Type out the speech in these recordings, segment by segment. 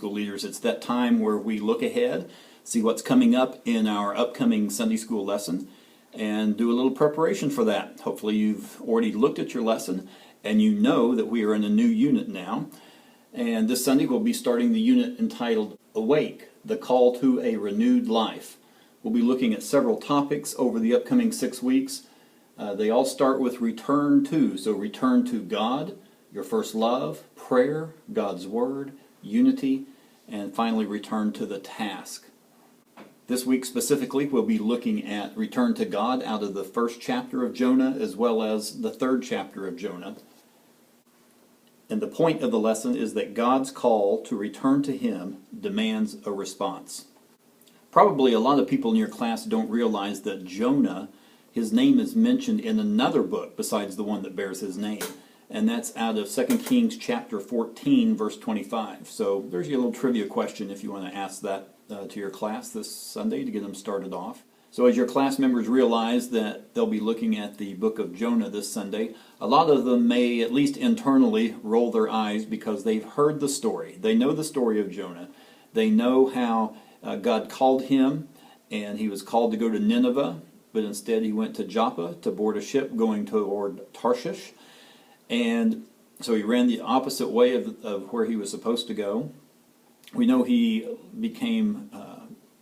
School leaders. It's that time where we look ahead, see what's coming up in our upcoming Sunday School lesson, and do a little preparation for that. Hopefully you've already looked at your lesson and you know that we are in a new unit now. And this Sunday we'll be starting the unit entitled Awake, the Call to a Renewed Life. We'll be looking at several topics over the upcoming 6 weeks. They all start with return to. So return to God, your first love, prayer, God's Word, unity, and finally return to the task. This week specifically we'll be looking at return to God out of the first chapter of Jonah as well as the third chapter of Jonah. And the point of the lesson is that God's call to return to Him demands a response. Probably a lot of people in your class don't realize that Jonah, his name is mentioned in another book besides the one that bears his name. And that's out of 2 Kings chapter 14, verse 25. So there's your little trivia question if you want to ask that to your class this Sunday to get them started off. So as your class members realize that they'll be looking at the book of Jonah this Sunday, a lot of them may, at least internally, roll their eyes because they've heard the story. They know the story of Jonah. They know how God called him, and he was called to go to Nineveh, but instead he went to Joppa to board a ship going toward Tarshish. And so he ran the opposite way of where he was supposed to go. We know he became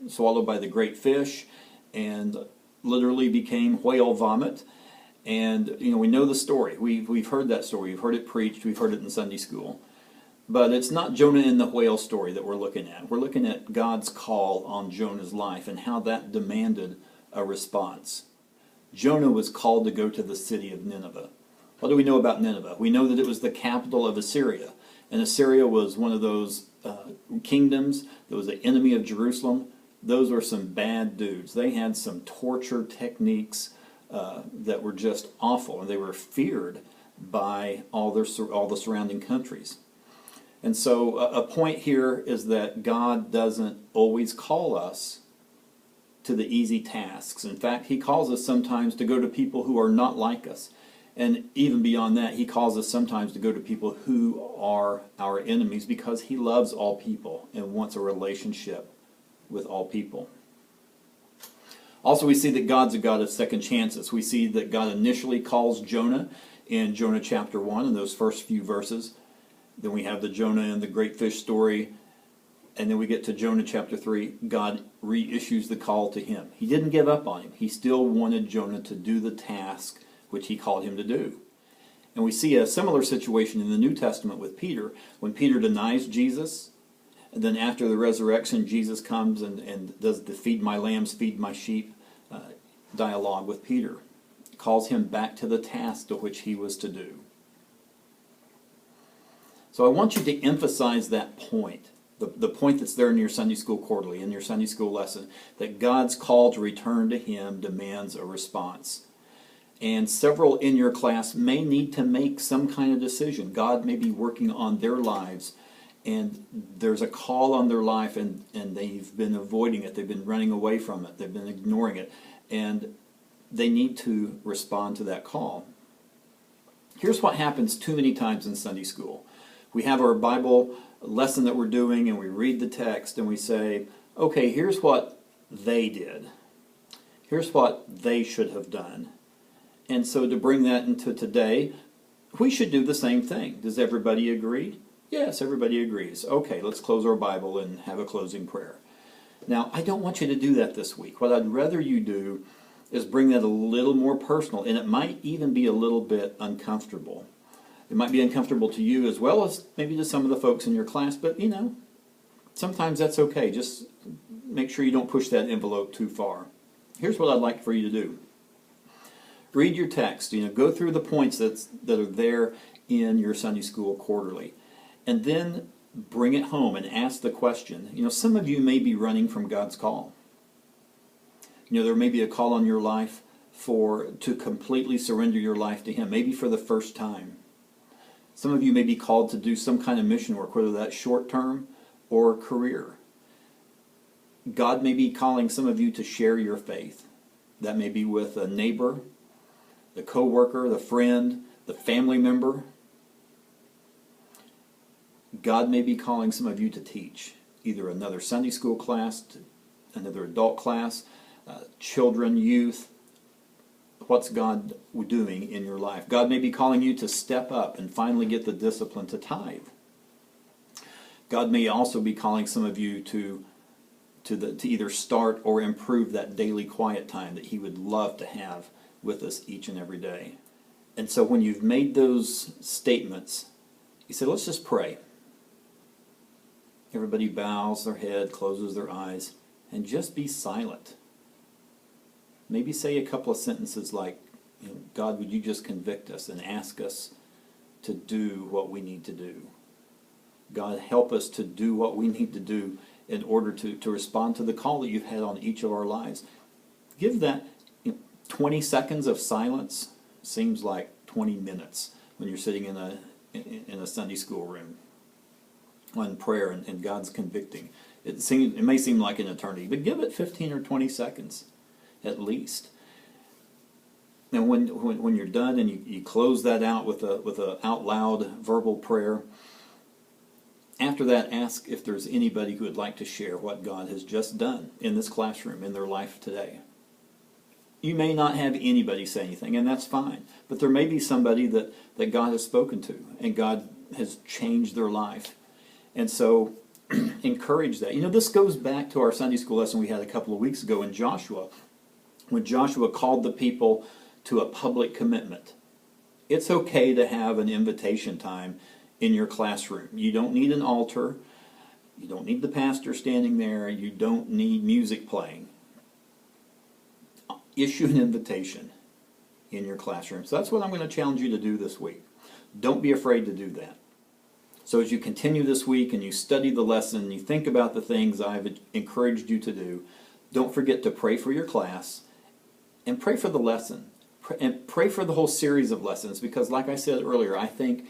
swallowed by the great fish and literally became whale vomit. And we know the story. We've heard that story. We've heard it preached. We've heard it in Sunday school. But it's not Jonah in the whale story that we're looking at. We're looking at God's call on Jonah's life and how that demanded a response. Jonah was called to go to the city of Nineveh. What do we know about Nineveh? We know that it was the capital of Assyria. And Assyria was one of those kingdoms that was the enemy of Jerusalem. Those were some bad dudes. They had some torture techniques that were just awful, and they were feared by all the surrounding countries. And so a point here is that God doesn't always call us to the easy tasks. In fact, He calls us sometimes to go to people who are not like us. And even beyond that, He calls us sometimes to go to people who are our enemies because He loves all people and wants a relationship with all people. Also, we see that God's a God of second chances. We see that God initially calls Jonah in Jonah chapter 1 in those first few verses. Then we have the Jonah and the great fish story. And then we get to Jonah chapter 3. God reissues the call to him. He didn't give up on him. He still wanted Jonah to do the task which He called him to do. And we see a similar situation in the New Testament with Peter. When Peter denies Jesus, and then after the resurrection, Jesus comes and does the feed my lambs, feed my sheep dialogue with Peter. Calls him back to the task to which he was to do. So I want you to emphasize that point, the point that's there in your Sunday School quarterly, in your Sunday School lesson, that God's call to return to Him demands a response. And several in your class may need to make some kind of decision. God may be working on their lives, and there's a call on their life, and they've been avoiding it. They've been running away from it. They've been ignoring it. And they need to respond to that call. Here's what happens too many times in Sunday school. We have our Bible lesson that we're doing, and we read the text, and we say, okay, here's what they did. Here's what they should have done. And so to bring that into today, we should do the same thing. Does everybody agree? Yes, everybody agrees. Okay, let's close our Bible and have a closing prayer. Now, I don't want you to do that this week. What I'd rather you do is bring that a little more personal, and it might even be a little bit uncomfortable. It might be uncomfortable to you as well as maybe to some of the folks in your class, but sometimes that's okay. Just make sure you don't push that envelope too far. Here's what I'd like for you to do. Read your text, go through the points that are there in your Sunday School quarterly, and then bring it home and ask the question. Some of you may be running from God's call. There may be a call on your life to completely surrender your life to Him, maybe for the first time. Some of you may be called to do some kind of mission work, whether that's short-term or career. God may be calling some of you to share your faith. That may be with a neighbor, the co-worker, the friend, the family member. God may be calling some of you to teach, either another Sunday school class, another adult class, children, youth. What's God doing in your life? God may be calling you to step up and finally get the discipline to tithe. God may also be calling some of you to either start or improve that daily quiet time that He would love to have with us each and every day. And so when you've made those statements, you say, let's just pray. Everybody bows their head, closes their eyes, and just be silent. Maybe say a couple of sentences like, God, would you just convict us and ask us to do what we need to do? God, help us to do what we need to do in order to respond to the call that you've had on each of our lives. Give that 20 seconds of silence seems like 20 minutes when you're sitting in a Sunday school room on prayer and God's convicting. It may seem like an eternity, but give it 15 or 20 seconds at least. And when you're done and you close that out with a out loud verbal prayer, after that, ask if there's anybody who would like to share what God has just done in this classroom, in their life today. You may not have anybody say anything, and that's fine. But there may be somebody that God has spoken to, and God has changed their life. And so, encourage that. This goes back to our Sunday school lesson we had a couple of weeks ago in Joshua, when Joshua called the people to a public commitment. It's okay to have an invitation time in your classroom. You don't need an altar. You don't need the pastor standing there. You don't need music playing. Issue an invitation in your classroom. So that's what I'm going to challenge you to do this week. Don't be afraid to do that. So as you continue this week and you study the lesson and you think about the things I've encouraged you to do, don't forget to pray for your class and pray for the lesson. And pray for the whole series of lessons, because like I said earlier, I think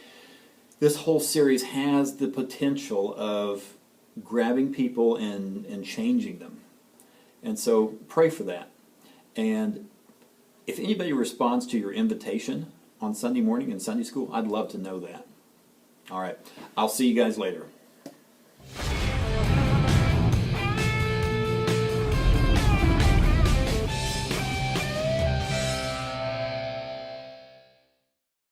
this whole series has the potential of grabbing people and changing them. And so pray for that. And if anybody responds to your invitation on Sunday morning in Sunday school, I'd love to know that. All right. I'll see you guys later.